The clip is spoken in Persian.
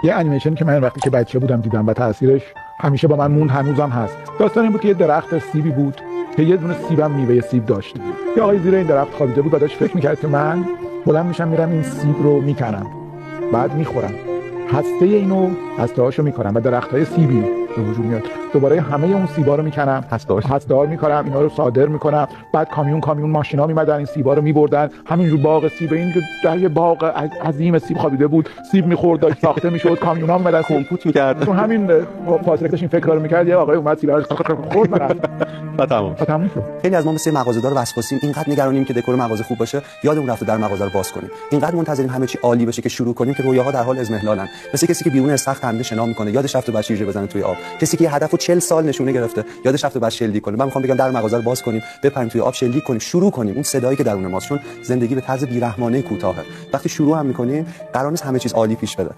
یه انیمیشن که من وقتی که بچه بودم دیدم و تاثیرش همیشه با من موند، هنوزم هست. داستان این بود که یه درخت سیبی بود که یه دونه سیبم میوه سیب داشت. یه آقای زیر این درخت خوابیده بود و داشت فکر می‌کرد که من بلند میشم میرم این سیب رو میکنم، بعد میخورم، هسته اینو هسته‌هاشو میکنم و درخت‌های سیبی به وجود میاد. دوباره همه اون سیبا رو میکنم، هسته‌ها میکنم، اینا رو صادر میکنم. بعد کامیون ماشینا میمدن این سیبا رو میبردن. همینجور باغ سیب، این در یه باغ عظیم سیب خوابیده بود، سیب میخورد، داشت ساخته میشد، کامیونا میمدن کمپوت میکرد. تو همین فاصله داشت این فکر رو میکرد، یه آقای اومد سیب رو خورد و تمام شد. خیلی از ما مثل مغازه‌دار وسواسیم، اینقدر نگرانیم که دکور مغازه خوب باشه یادمون رفته در مغازه رو باز کنیم، اینقدر منتظریم همه چی عالی بشه که شروع کنیم که رویاها در حال اضمحلالن. مثل کسی که بیرون استخر حمله شنا میکنه یادش رفته بعد شیرجه بزنه توی آب، کسی که هدفو 40 سال نشونه گرفته یادش رفته بعد شلیک کنه. من میخوام بگم در مغازه رو باز کنیم، بپریم توی آب، شلیک کنیم، شروع کنیم. اون صدایی که درون ماست، چون زندگی به طرز بی‌رحمانه کوتاهه، وقتی شروع هم میکنیم قرار نیست همه چیز عالی پیش بره.